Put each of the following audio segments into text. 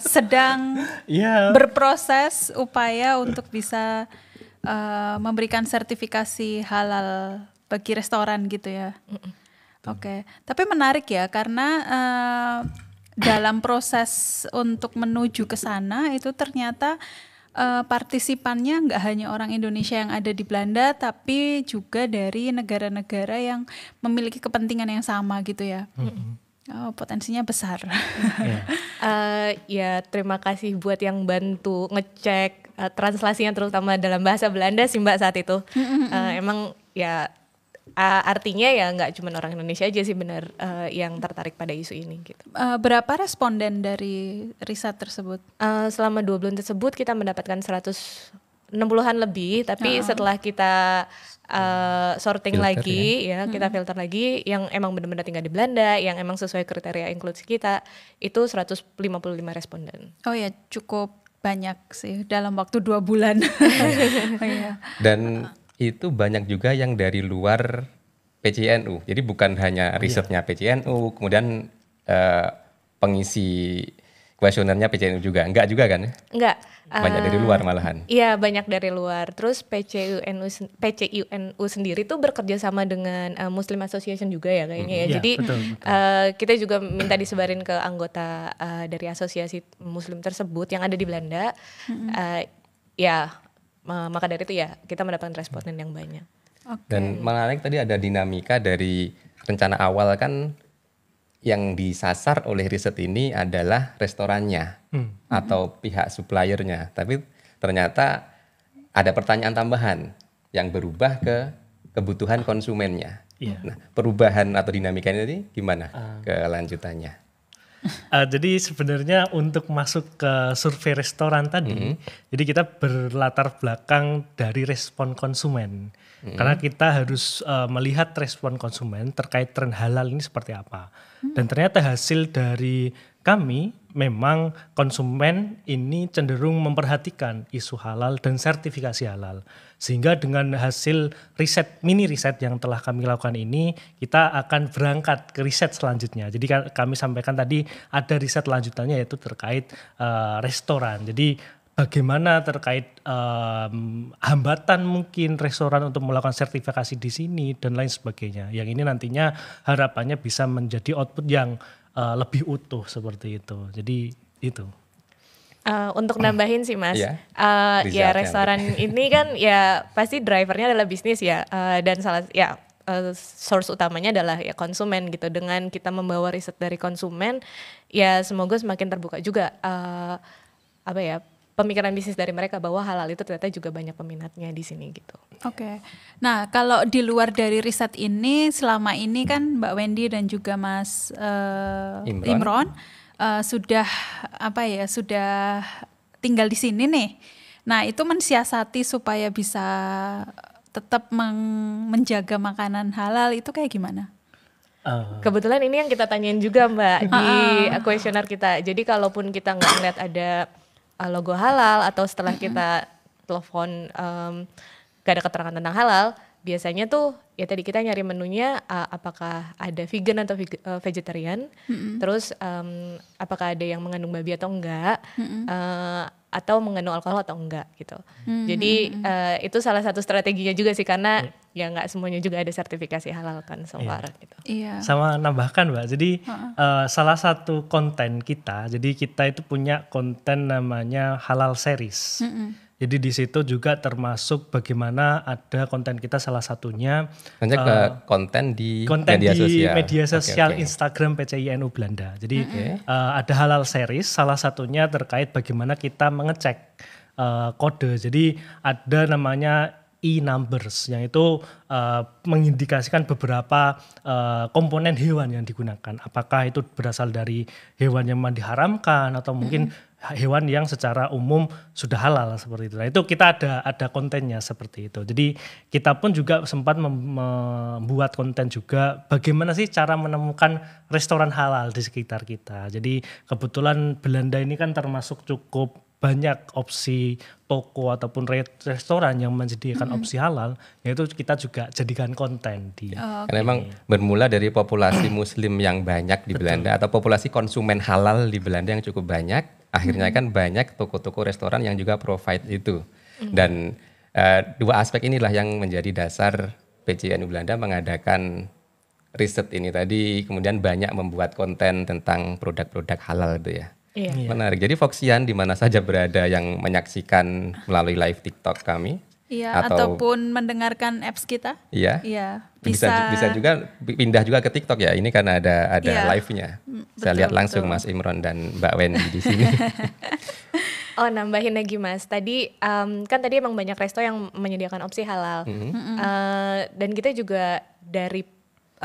sedang berproses upaya untuk bisa memberikan sertifikasi halal bagi restoran gitu ya. Oke. Tapi menarik ya karena dalam proses untuk menuju ke sana itu ternyata partisipannya nggak hanya orang Indonesia yang ada di Belanda, tapi juga dari negara-negara yang memiliki kepentingan yang sama gitu ya. Oh, potensinya besar. Ya terima kasih buat yang bantu ngecek translasinya terutama dalam bahasa Belanda sih Mbak saat itu. Emang ya artinya ya nggak cuma orang Indonesia aja sih benar yang tertarik pada isu ini gitu. Berapa responden dari riset tersebut? Selama 2 bulan tersebut kita mendapatkan 160-an lebih, tapi setelah kita sorting filter, lagi ya kita filter lagi yang emang benar-benar tinggal di Belanda, yang emang sesuai kriteria inklusi kita, itu 155 responden. Oh ya, cukup banyak sih dalam waktu 2 bulan. Dan itu banyak juga yang dari luar PCINU. Jadi bukan hanya risetnya PCINU, kemudian pengisi kuesionernya PCINU juga. Enggak juga kan? Enggak. Banyak dari luar malahan. Iya, banyak dari luar. Terus PCINU sendiri tuh bekerja sama dengan Muslim Association juga ya kayaknya ya. Jadi betul. Kita juga minta disebarin ke anggota dari asosiasi Muslim tersebut yang ada di Belanda. Maka dari itu ya kita mendapatkan responden yang banyak. Dan menarik tadi ada dinamika dari rencana awal kan yang disasar oleh riset ini adalah restorannya atau pihak suppliernya. Tapi ternyata ada pertanyaan tambahan yang berubah ke kebutuhan konsumennya. Nah, perubahan atau dinamika ini gimana kelanjutannya? Jadi sebenarnya untuk masuk ke survei restoran tadi, jadi kita berlatar belakang dari respon konsumen. Karena kita harus melihat respon konsumen terkait tren halal ini seperti apa. Dan ternyata hasil dari kami memang konsumen ini cenderung memperhatikan isu halal dan sertifikasi halal. Sehingga dengan hasil mini riset yang telah kami lakukan ini, kita akan berangkat ke riset selanjutnya. Jadi kami sampaikan tadi ada riset lanjutannya yaitu terkait restoran. Jadi bagaimana terkait hambatan mungkin restoran untuk melakukan sertifikasi di sini dan lain sebagainya. Yang ini nantinya harapannya bisa menjadi output yang lebih utuh seperti itu. Jadi itu. Untuk nambahin sih Mas, ya restoran ini kan ya pasti drivernya adalah bisnis ya, dan source utamanya adalah ya konsumen gitu. Dengan kita membawa riset dari konsumen, ya semoga semakin terbuka juga pemikiran bisnis dari mereka bahwa halal itu ternyata juga banyak peminatnya di sini gitu. Oke. Nah, kalau di luar dari riset ini, selama ini kan Mbak Wendy dan juga Mas Imron sudah tinggal di sini nih. Nah, itu mensiasati supaya bisa tetap menjaga makanan halal itu kayak gimana? Kebetulan ini yang kita tanyain juga Mbak di kuesioner kita. Jadi kalaupun kita nggak ngeliat ada logo halal atau setelah kita telepon gak ada keterangan tentang halal, biasanya tuh ya tadi kita nyari menunya apakah ada vegan atau vegetarian, terus apakah ada yang mengandung babi atau enggak, atau mengandung alkohol atau enggak gitu. Jadi itu salah satu strateginya juga sih karena ya nggak semuanya juga ada sertifikasi halal kan so far gitu. Sama nambahkan Mbak, jadi salah satu konten kita, jadi kita itu punya konten namanya halal series. Jadi di situ juga termasuk bagaimana ada konten kita salah satunya konten di media sosial Instagram PCINU Belanda. Jadi ada halal series, salah satunya terkait bagaimana kita mengecek kode. Jadi ada namanya e-numbers yang itu mengindikasikan beberapa komponen hewan yang digunakan. Apakah itu berasal dari hewan yang diharamkan atau mungkin hewan yang secara umum sudah halal seperti itu. Nah, itu kita ada kontennya seperti itu. Jadi kita pun juga sempat membuat konten juga bagaimana sih cara menemukan restoran halal di sekitar kita. Jadi kebetulan Belanda ini kan termasuk cukup banyak opsi toko ataupun restoran yang menyediakan opsi halal, yaitu kita juga jadikan konten di. Karena memang bermula dari populasi Muslim yang banyak di Belanda atau populasi konsumen halal di Belanda yang cukup banyak, akhirnya kan banyak toko-toko restoran yang juga provide itu. Dan dua aspek inilah yang menjadi dasar PCNU Belanda mengadakan riset ini tadi, kemudian banyak membuat konten tentang produk-produk halal itu ya. Iya. Menarik. Jadi Foxian di mana saja berada yang menyaksikan melalui live TikTok kami. Iya, ataupun mendengarkan apps kita. Iya. Iya, Bisa juga pindah juga ke TikTok ya. Ini karena ada Iya. live-nya. Saya lihat langsung Mas Imron dan Mbak Wendy di sini. Oh, nambahin lagi Mas. Tadi kan tadi emang banyak resto yang menyediakan opsi halal. Dan kita juga dari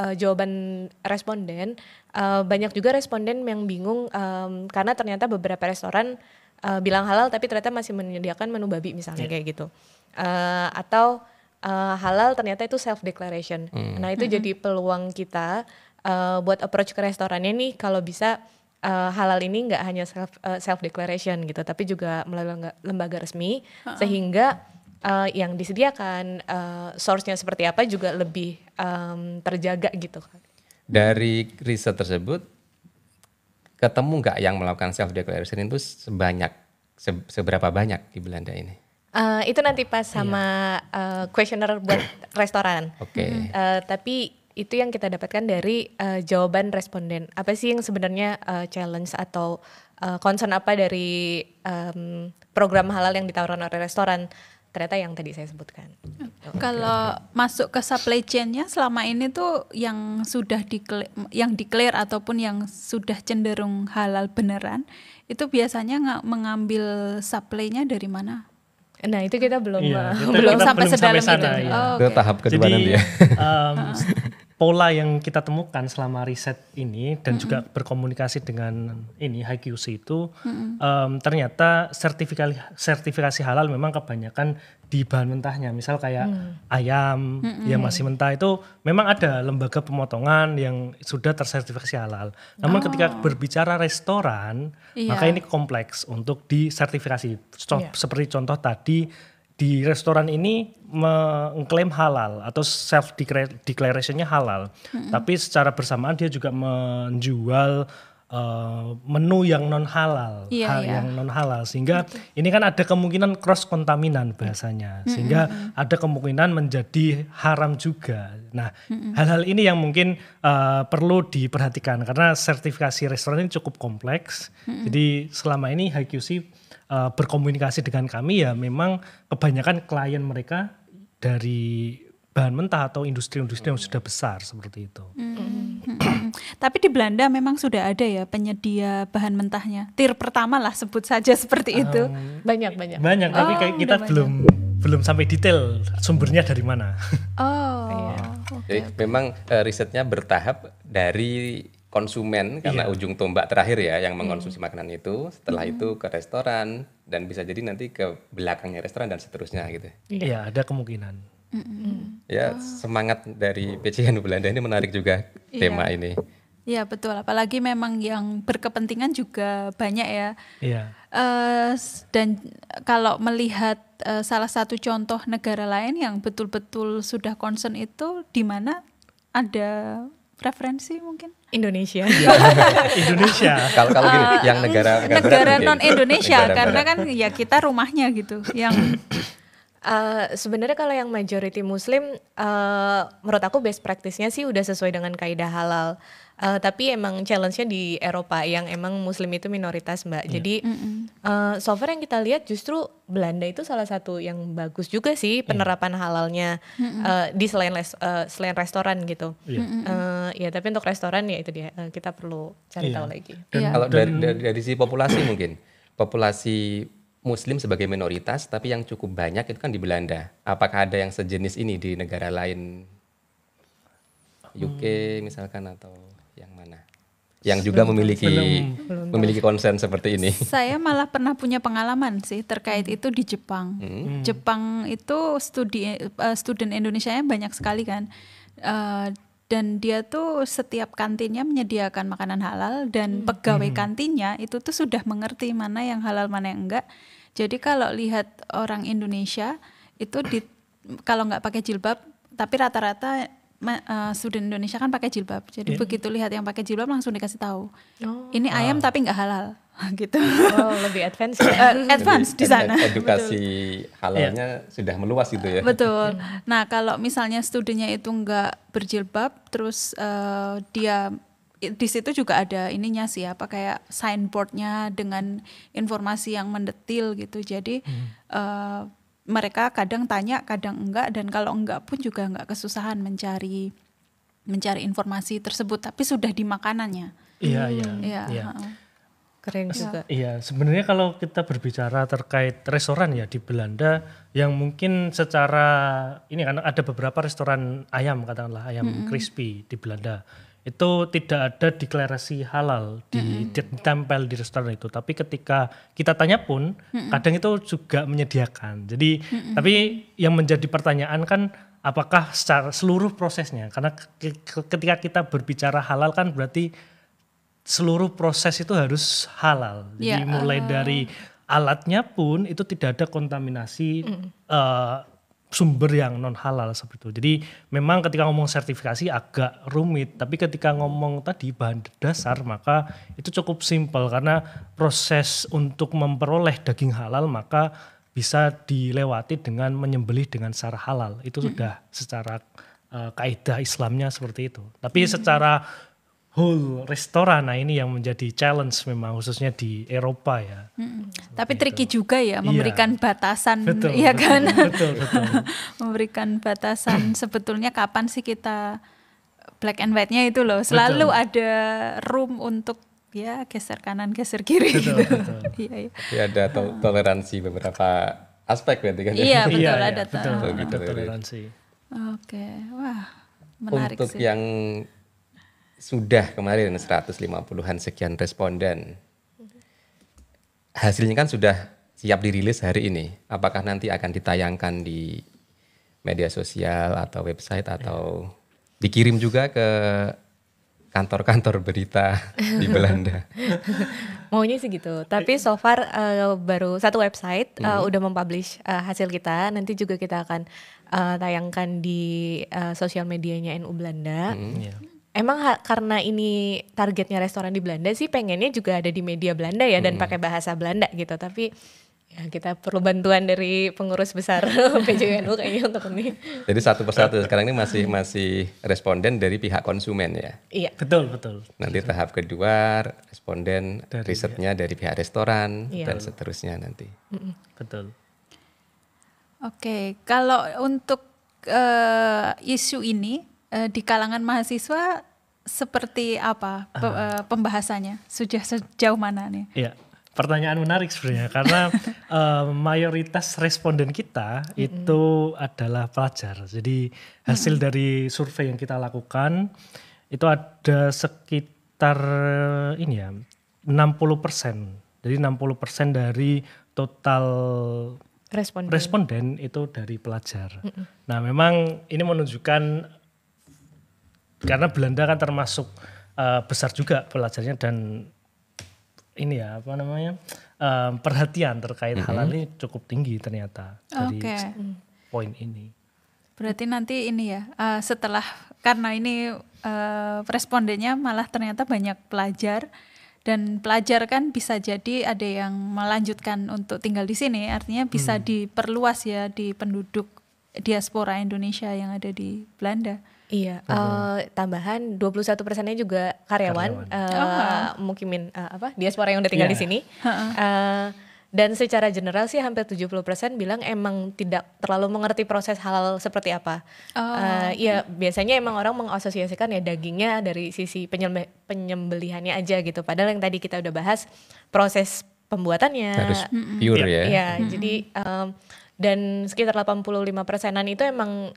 jawaban responden, banyak juga responden yang bingung karena ternyata beberapa restoran bilang halal tapi ternyata masih menyediakan menu babi misalnya kayak gitu. Atau halal ternyata itu self declaration. Nah, itu jadi peluang kita buat approach ke restorannya nih, kalau bisa halal ini nggak hanya self declaration gitu, tapi juga melalui lembaga resmi sehingga yang disediakan source-nya seperti apa juga lebih terjaga gitu kan. Dari riset tersebut, ketemu nggak yang melakukan self declaration itu seberapa banyak di Belanda ini? Itu nanti pas sama questionnaire buat restoran. Oke. Tapi itu yang kita dapatkan dari jawaban responden. Apa sih yang sebenarnya challenge atau concern apa dari program halal yang ditawarkan oleh restoran? Ternyata yang tadi saya sebutkan. Kalau masuk ke supply chain-nya selama ini tuh yang sudah declare ataupun yang sudah cenderung halal beneran, itu biasanya mengambil supply-nya dari mana? Nah, itu kita belum belum sampai sedalam sana, itu. ya. Oh, Itu tahap kedua Jadi, nanti ya. pola yang kita temukan selama riset ini dan juga berkomunikasi dengan ini HiQC itu ternyata sertifikasi halal memang kebanyakan di bahan mentahnya. Misal kayak ayam yang masih mentah itu memang ada lembaga pemotongan yang sudah tersertifikasi halal. Namun ketika berbicara restoran, maka ini kompleks untuk disertifikasi. Seperti contoh tadi, di restoran ini mengklaim halal atau self declaration-nya halal, tapi secara bersamaan dia juga menjual menu yang non halal, yang non halal, sehingga ini kan ada kemungkinan cross kontaminan bahasanya, sehingga ada kemungkinan menjadi haram juga. Nah, hal-hal ini yang mungkin perlu diperhatikan karena sertifikasi restoran ini cukup kompleks. Jadi selama ini HiQC berkomunikasi dengan kami ya memang kebanyakan klien mereka dari bahan mentah atau industri-industri yang sudah besar seperti itu. Tapi di Belanda memang sudah ada ya penyedia bahan mentahnya. Tier pertama lah sebut saja seperti itu. Banyak. Banyak, tapi kayak kita belum sampai detail sumbernya dari mana. Jadi memang risetnya bertahap dari konsumen karena ujung tombak terakhir ya yang mengkonsumsi makanan itu, setelah itu ke restoran dan bisa jadi nanti ke belakangnya restoran dan seterusnya gitu. Iya, ada kemungkinan. Ya, semangat dari PCNU Belanda ini menarik juga tema ini. Iya betul, apalagi memang yang berkepentingan juga banyak ya. Iya. Dan kalau melihat salah satu contoh negara lain yang betul-betul sudah concern itu di mana, ada referensi mungkin? Indonesia. Indonesia. Kalau gini, yang negara non Indonesia karena kan ya kita rumahnya gitu. Yang sebenarnya kalau yang majority Muslim, menurut aku best practice-nya sih udah sesuai dengan kaidah halal. Tapi emang challenge-nya di Eropa yang emang Muslim itu minoritas Mbak. Jadi so far yang kita lihat justru Belanda itu salah satu yang bagus juga sih penerapan halalnya di selain restoran gitu. Ya tapi untuk restoran ya itu dia kita perlu cari tahu lagi. Kalau dari sisi populasi mungkin populasi Muslim sebagai minoritas tapi yang cukup banyak itu kan di Belanda. Apakah ada yang sejenis ini di negara lain, UK misalkan atau yang mana? Yang juga memiliki concern seperti ini. Saya malah pernah punya pengalaman sih terkait itu di Jepang. Jepang itu student Indonesianya banyak sekali kan. Dan dia tuh setiap kantinnya menyediakan makanan halal dan pegawai kantinnya itu tuh sudah mengerti mana yang halal mana yang enggak. Jadi kalau lihat orang Indonesia itu kalau nggak pakai jilbab, tapi rata-rata student Indonesia kan pakai jilbab. Jadi begitu lihat yang pakai jilbab langsung dikasih tahu. Ini ayam tapi nggak halal gitu. Oh, lebih advance ya. Advance di sana. Edukasi halalnya sudah meluas gitu ya. Betul. Nah, kalau misalnya studinya itu nggak berjilbab, terus dia di situ juga ada ininya sih, apa kayak signboardnya dengan informasi yang mendetil gitu. Jadi mereka kadang tanya, kadang enggak, dan kalau enggak pun juga enggak kesusahan mencari informasi tersebut, tapi sudah di makanannya. Iya. Keren juga. Iya, sebenarnya kalau kita berbicara terkait restoran ya di Belanda yang mungkin secara ini kan ada beberapa restoran ayam, katakanlah ayam crispy di Belanda. Itu tidak ada deklarasi halal ditempel di restoran itu, tapi ketika kita tanya pun kadang itu juga menyediakan. Jadi tapi yang menjadi pertanyaan kan apakah secara seluruh prosesnya, karena ketika kita berbicara halal kan berarti seluruh proses itu harus halal. Jadi mulai dari alatnya pun itu tidak ada kontaminasi sumber yang non halal seperti itu. Jadi memang ketika ngomong sertifikasi agak rumit, tapi ketika ngomong tadi bahan dasar maka itu cukup simpel karena proses untuk memperoleh daging halal maka bisa dilewati dengan menyembelih dengan secara halal. Itu sudah secara kaidah Islamnya seperti itu. Tapi secara whole restoran, nah ini yang menjadi challenge memang khususnya di Eropa ya. Tapi tricky juga ya memberikan batasan, betul, ya kan? Betul. Memberikan batasan sebetulnya kapan sih kita black and white-nya itu loh. Selalu ada room untuk ya geser kanan, geser kiri. Betul. Iya. Tapi ada toleransi beberapa aspek berarti kan. Iya, betul Iya, ada betul. toleransi. Oke, wah menarik Untuk sih. yang sudah kemarin 150-an sekian responden, hasilnya kan sudah siap dirilis hari ini. Apakah nanti akan ditayangkan di media sosial atau website atau dikirim juga ke kantor-kantor berita di Belanda? Maunya sih gitu. Tapi so far baru satu website udah mempublish hasil kita. Nanti juga kita akan tayangkan di sosial medianya NU Belanda. Emang karena ini targetnya restoran di Belanda sih pengennya juga ada di media Belanda ya dan pakai bahasa Belanda gitu. Tapi ya kita perlu bantuan dari pengurus besar PJNU kayaknya untuk ini. Jadi satu persatu sekarang ini masih responden dari pihak konsumen ya. Iya. Betul. Nanti tahap kedua responden risetnya dari pihak restoran dan seterusnya nanti. Betul. Oke, kalau untuk isu ini di kalangan mahasiswa seperti apa pembahasannya? Sudah sejauh mana nih? Iya, pertanyaan menarik sebenarnya karena mayoritas responden kita itu adalah pelajar. Jadi hasil dari survei yang kita lakukan itu ada sekitar ini ya 60%. Jadi 60% dari total responden itu dari pelajar. Nah, memang ini menunjukkan karena Belanda kan termasuk besar juga pelajarnya dan ini ya apa namanya perhatian terkait halal ini cukup tinggi ternyata dari poin ini. Berarti nanti ini ya setelah karena ini respondennya malah ternyata banyak pelajar dan pelajar kan bisa jadi ada yang melanjutkan untuk tinggal di sini, artinya bisa diperluas ya di penduduk diaspora Indonesia yang ada di Belanda. Iya, tambahan 21%-nya juga karyawan. Mungkin diaspora yang udah tinggal di sini. Dan secara general sih hampir 70% bilang emang tidak terlalu mengerti proses halal seperti apa. Ya biasanya emang orang mengasosiasikan ya dagingnya dari sisi penyembelihannya aja gitu. Padahal yang tadi kita udah bahas proses pembuatannya. Harus pure ya. Iya, jadi dan sekitar 85%-an itu emang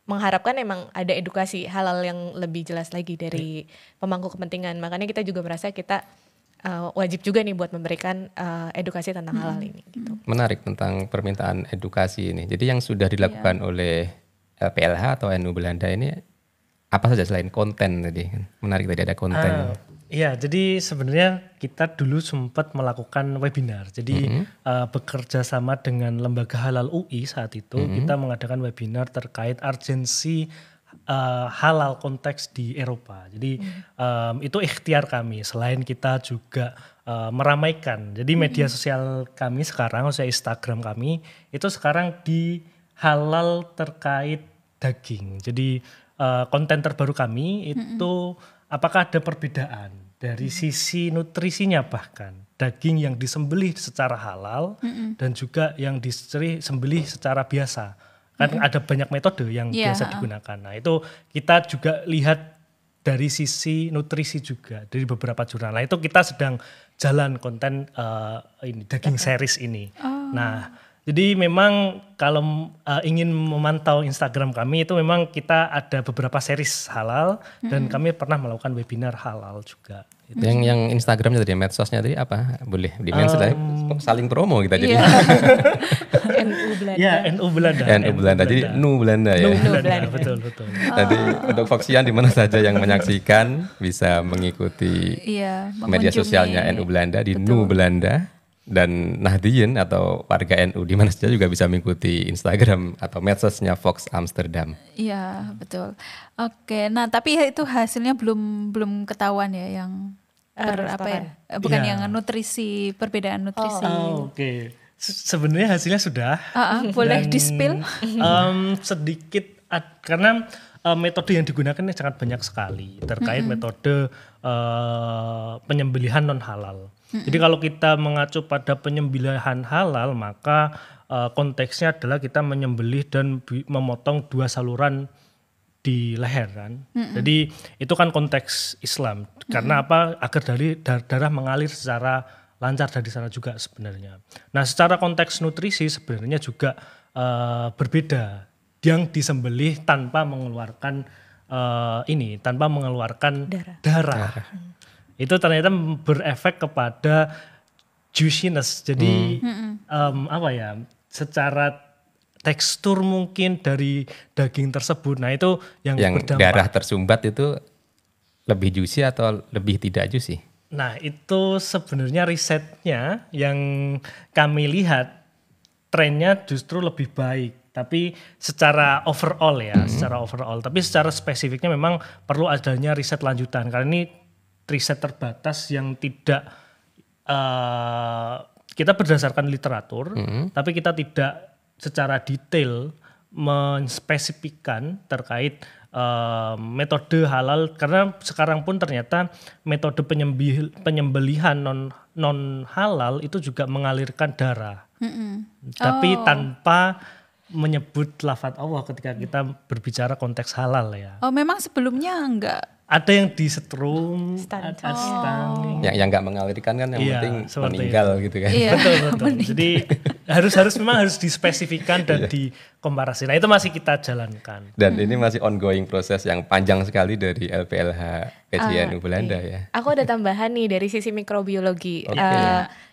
mengharapkan emang ada edukasi halal yang lebih jelas lagi dari pemangku kepentingan. Makanya kita juga merasa kita wajib juga nih buat memberikan edukasi tentang halal ini. Gitu. Menarik tentang permintaan edukasi ini. Jadi yang sudah dilakukan oleh PLH atau NU Belanda ini apa saja selain konten tadi? Menarik tadi ada konten. Iya, jadi sebenarnya kita dulu sempat melakukan webinar. Jadi bekerja sama dengan Lembaga Halal UI saat itu kita mengadakan webinar terkait urgensi halal konteks di Eropa. Jadi itu ikhtiar kami. Selain kita juga meramaikan. Jadi media sosial kami sekarang, maksudnya Instagram kami itu sekarang di halal terkait daging. Jadi konten terbaru kami itu apakah ada perbedaan dari sisi nutrisinya, bahkan daging yang disembelih secara halal dan juga yang disembelih secara biasa. Kan ada banyak metode yang biasa digunakan. Nah itu kita juga lihat dari sisi nutrisi juga dari beberapa jurnal. Nah itu kita sedang jalan konten ini daging series ini. Nah jadi memang kalau ingin memantau Instagram kami itu memang kita ada beberapa series halal dan kami pernah melakukan webinar halal juga. Yang Instagramnya tadi, medsosnya tadi apa? Boleh di-mention tadi, saling promo kita jadi. NU Belanda. Ya, NU Belanda. NU Belanda. Jadi Nu Belanda ya. NU Belanda, betul. Nanti untuk Foxian di mana saja yang menyaksikan bisa mengikuti media sosialnya NU Belanda di Nu Belanda. Dan Nahdiyin atau warga NU di mana saja juga bisa mengikuti Instagram atau medsosnya Fox Amsterdam. Iya, betul. Oke, nah tapi itu hasilnya belum ketahuan ya yang apa ya? Bukan yang nutrisi, perbedaan nutrisi. Oke. Sebenarnya hasilnya sudah. Boleh di-spill? Sedikit karena metode yang digunakan sangat banyak sekali terkait metode penyembelihan non halal. Jadi kalau kita mengacu pada penyembelihan halal maka konteksnya adalah kita menyembelih dan memotong 2 saluran di leher kan. Jadi itu kan konteks Islam. Karena apa? Agar darah mengalir secara lancar dari sana juga sebenarnya. Nah secara konteks nutrisi sebenarnya juga berbeda. Yang disembelih tanpa mengeluarkan darah. Itu ternyata berefek kepada juiciness. Jadi secara tekstur mungkin dari daging tersebut. Nah itu yang berdampak. Darah tersumbat itu lebih juicy atau lebih tidak juicy? Nah itu sebenarnya risetnya yang kami lihat trennya justru lebih baik. Tapi secara overall tapi secara spesifiknya memang perlu adanya riset lanjutan. Karena ini riset terbatas yang tidak kita berdasarkan literatur, tapi kita tidak secara detail menspesifikkan terkait metode halal, karena sekarang pun ternyata metode penyembelihan non halal itu juga mengalirkan darah, tapi tanpa menyebut lafadz Allah ketika kita berbicara konteks halal ya. Oh memang sebelumnya enggak? Ada yang disetrum, yang nggak mengalirkan kan yang penting meninggal itu. Gitu kan. Iya. Betul. Jadi harus dispesifikkan dan dikomparasi. Nah itu masih kita jalankan. Dan ini masih ongoing proses yang panjang sekali dari LPLH PCNU Belanda ya. Aku ada tambahan nih dari sisi mikrobiologi.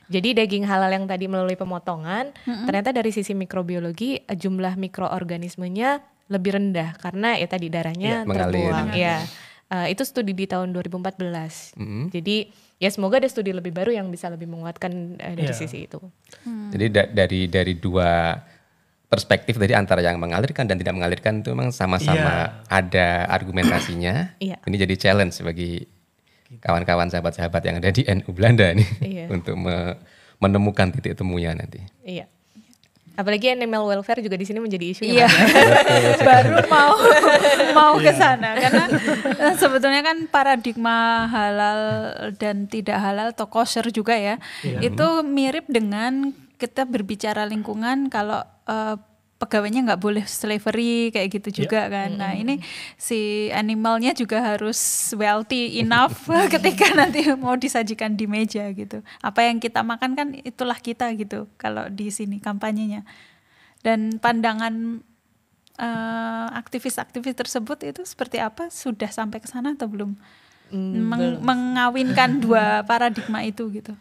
Jadi daging halal yang tadi melalui pemotongan, ternyata dari sisi mikrobiologi jumlah mikroorganismenya lebih rendah karena ya tadi darahnya terbuang. Ya. Itu studi di tahun 2014. Jadi ya semoga ada studi lebih baru yang bisa lebih menguatkan dari sisi itu. Jadi dari 2 perspektif tadi antara yang mengalirkan dan tidak mengalirkan itu memang sama-sama ada argumentasinya. Ini jadi challenge bagi kawan-kawan sahabat-sahabat yang ada di NU Belanda nih untuk menemukan titik temunya nanti. Iya. Apalagi animal welfare juga di sini menjadi isu. Iya. Baru mau ke sana karena sebetulnya kan paradigma halal dan tidak halal atau kosher juga ya. Itu mirip dengan kita berbicara lingkungan kalau pegawainya nggak boleh slavery kayak gitu juga kan. Nah ini si animalnya juga harus wealthy enough ketika nanti mau disajikan di meja gitu. Apa yang kita makan kan itulah kita gitu kalau di sini kampanyenya. Dan pandangan aktivis-aktivis tersebut itu seperti apa? Sudah sampai ke sana atau belum? Mengawinkan 2 paradigma itu gitu.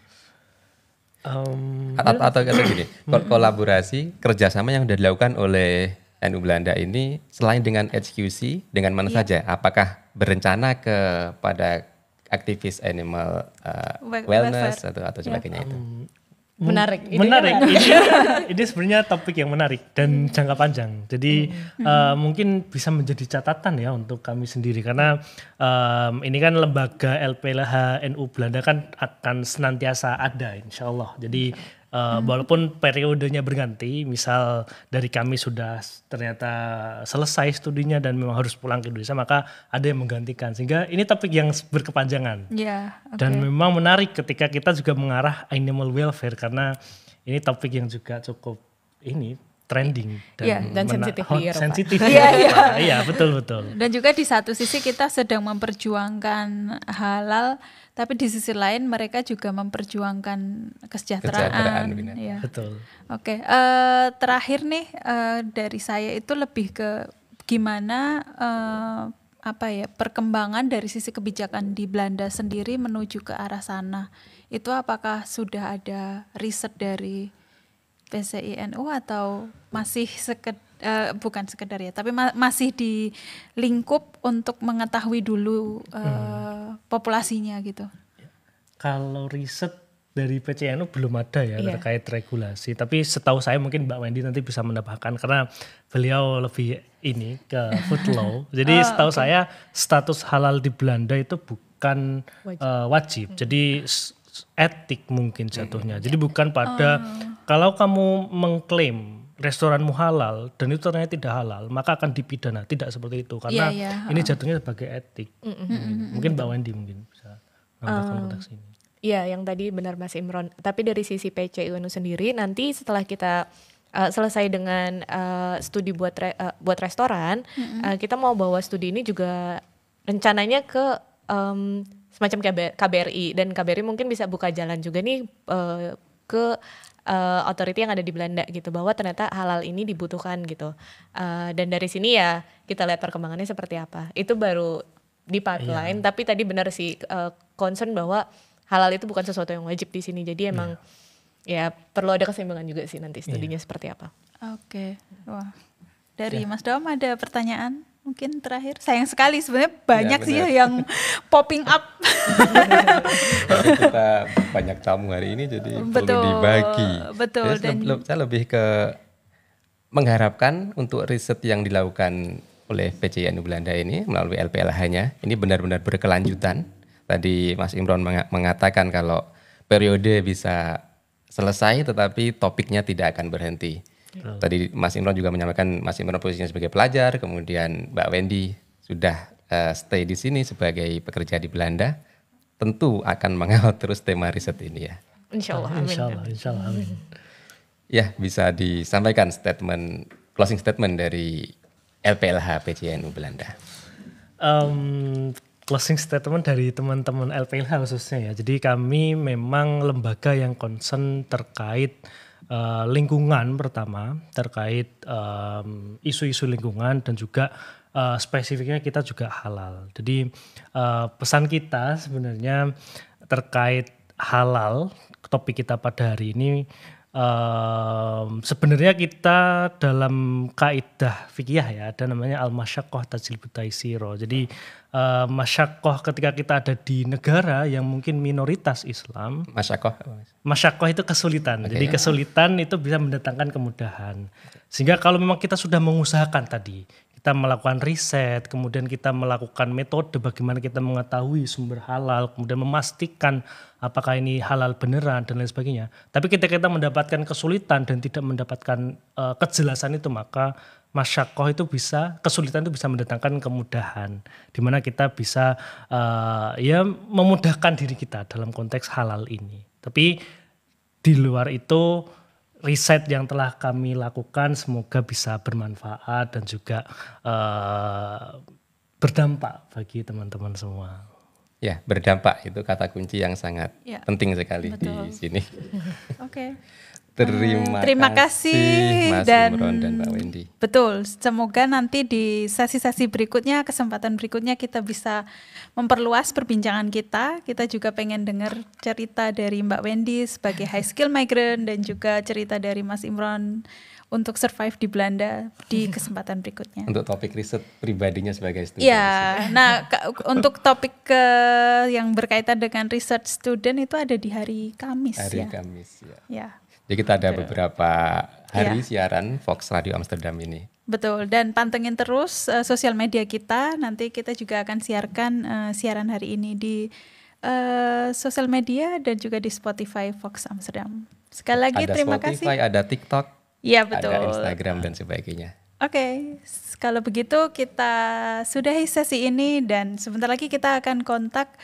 Atau gini, kolaborasi kerjasama yang sudah dilakukan oleh NU Belanda ini selain dengan HQC, dengan mana saja? Apakah berencana kepada aktivis animal wellness atau sebagainya itu? Menarik. Menarik. Ini sebenarnya topik yang menarik dan jangka panjang. Jadi mungkin bisa menjadi catatan ya untuk kami sendiri karena ini kan lembaga LPLH NU Belanda kan akan senantiasa ada insya Allah. Jadi walaupun periodenya berganti, misal dari kami sudah ternyata selesai studinya dan memang harus pulang ke Indonesia, maka ada yang menggantikan. Sehingga ini topik yang berkepanjangan. Dan memang menarik ketika kita juga mengarah animal welfare karena ini topik yang juga cukup trending dan sensitif di Eropa. Sensitif. Iya, betul. Dan juga di satu sisi kita sedang memperjuangkan halal, tapi di sisi lain mereka juga memperjuangkan kesejahteraan. Ya. Betul. Oke, terakhir nih dari saya itu lebih ke gimana perkembangan dari sisi kebijakan di Belanda sendiri menuju ke arah sana. Itu apakah sudah ada riset dari PCI-NU atau masih bukan sekedar ya, tapi masih di lingkup untuk mengetahui dulu populasinya gitu. Kalau riset dari PCI-NU belum ada ya terkait regulasi, tapi setahu saya mungkin Mbak Wendy nanti bisa menambahkan karena beliau lebih ke food law. Jadi setahu saya status halal di Belanda itu bukan wajib. Jadi etik mungkin jatuhnya. Jadi bukan pada kalau kamu mengklaim restoranmu halal dan itu ternyata tidak halal, maka akan dipidana. Tidak seperti itu karena ini jatuhnya sebagai etik. Mungkin Mbak Wendy mungkin bisa menambahkan konteks ini. Iya, yang tadi benar Mas Imron. Tapi dari sisi PCI-NU sendiri nanti setelah kita selesai dengan studi buat restoran, kita mau bawa studi ini juga rencananya ke semacam KBRI, dan KBRI mungkin bisa buka jalan juga nih ke authority yang ada di Belanda gitu, bahwa ternyata halal ini dibutuhkan gitu. Dan dari sini ya kita lihat perkembangannya seperti apa. Itu baru di pipeline, tapi tadi benar sih concern bahwa halal itu bukan sesuatu yang wajib di sini. Jadi emang ya perlu ada keseimbangan juga sih nanti studinya seperti apa. Oke. Wah. Dari Mas Dom ada pertanyaan? Mungkin terakhir, sayang sekali sebenarnya banyak sih yang popping up. Kita banyak tamu hari ini jadi perlu dibagi. Betul. Saya lebih ke mengharapkan untuk riset yang dilakukan oleh PCI-NU Belanda ini melalui LPLH-nya ini benar-benar berkelanjutan. Tadi Mas Imron mengatakan kalau periode bisa selesai tetapi topiknya tidak akan berhenti. Tadi Mas Imron juga menyampaikan Mas Imron posisinya sebagai pelajar, kemudian Mbak Wendy sudah stay di sini sebagai pekerja di Belanda, tentu akan mengawal terus tema riset ini ya. Insya Allah, amin. Ya, bisa disampaikan closing statement dari LPLH PCI-NU Belanda. Closing statement dari teman-teman LPLH khususnya ya. Jadi kami memang lembaga yang concern terkait lingkungan pertama, terkait isu-isu lingkungan dan juga spesifiknya kita juga halal. Jadi pesan kita sebenarnya terkait halal, topik kita pada hari ini sebenarnya kita dalam kaidah fikih ya ada namanya al-masyaqqah tajlibut taysir. Jadi masyaqqah ketika kita ada di negara yang mungkin minoritas Islam. Masyaqqah itu kesulitan. Okay. Jadi kesulitan itu bisa mendatangkan kemudahan. Sehingga kalau memang kita sudah mengusahakan tadi, kita melakukan riset, kemudian kita melakukan metode bagaimana kita mengetahui sumber halal, kemudian memastikan apakah ini halal beneran dan lain sebagainya. Tapi ketika kita mendapatkan kesulitan dan tidak mendapatkan kejelasan itu, maka masyaqqah itu kesulitan itu bisa mendatangkan kemudahan. Di mana kita bisa memudahkan diri kita dalam konteks halal ini. Tapi di luar itu riset yang telah kami lakukan semoga bisa bermanfaat dan juga berdampak bagi teman-teman semua. Ya, berdampak itu kata kunci yang sangat penting sekali di sini. Oke. Terima kasih Mas dan Imron dan Mbak Wendy. Betul, semoga nanti di sesi-sesi berikutnya, kesempatan berikutnya kita bisa memperluas perbincangan kita. Kita juga pengen dengar cerita dari Mbak Wendy sebagai high skill migrant dan juga cerita dari Mas Imron untuk survive di Belanda di kesempatan berikutnya. Untuk topik riset pribadinya sebagai student. Ya, nah untuk topik yang berkaitan dengan research student itu ada di hari Kamis Hari ya. Kamis ya. Ya. Jadi kita ada beberapa hari siaran Fox Radio Amsterdam ini. Betul, dan pantengin terus sosial media kita. Nanti kita juga akan siarkan siaran hari ini di sosial media dan juga di Spotify Fox Amsterdam. Sekali lagi Ada terima Spotify, kasih. ada TikTok, Ya betul. ada Instagram dan sebagainya. Oke, kalau begitu kita sudahi sesi ini dan sebentar lagi kita akan kontak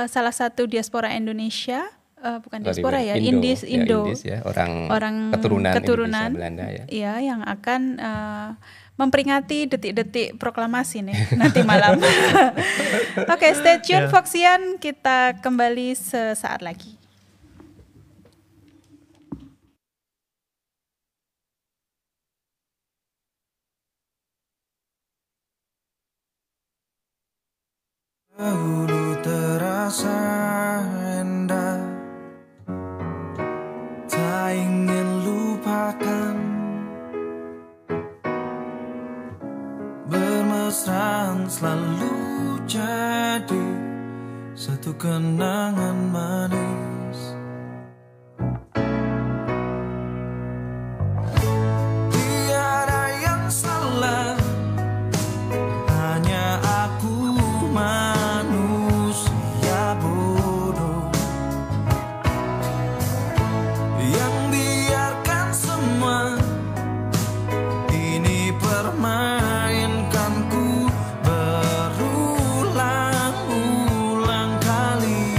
salah satu diaspora Indonesia. Bukan diaspora ya, Indis ya, orang keturunan Indonesia Belanda ya. Iya, yang akan memperingati detik-detik proklamasi nih nanti malam. Oke, stay tune Foxian, kita kembali sesaat lagi. Dahulu terasa indah, tak ingin lupakan. Bermesraan selalu jadi satu kenangan manis. Tiada yang salah, hanya aku manusia bodoh yang biarkan semua ini permainkanku berulang-ulang kali,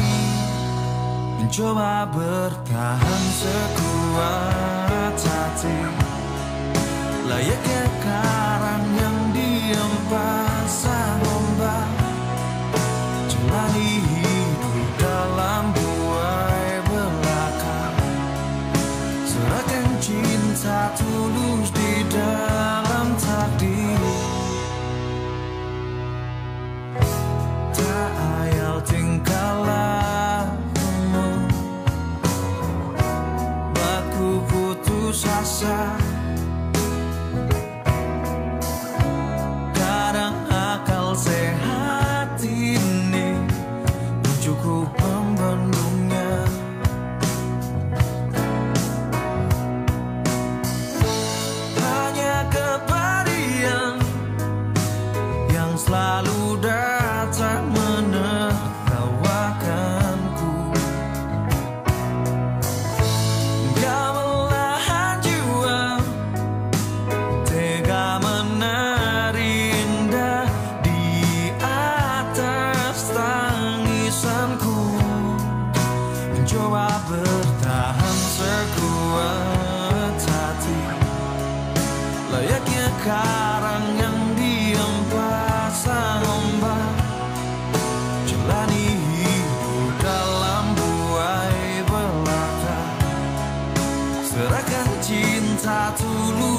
mencoba bertahan sekuat hati, layaknya karang yang dihempaskan ombak, jalani hidup dalam buai belaka, serahkan cinta tulus di dalam takdir. Tak ayal tingkah lakumu, buatku putus asa. Kadang akal sehat ini cukup membendungnya. Hanya kepedihan yang selalu datang menertawakanku. Belahan jiwa tega menari indah di atas tangisanku, mencoba bertahan sekuat hati, layaknya karang yang dihempaskan ombak, jalani hidup dalam buai belaka, serahkan cinta tulus.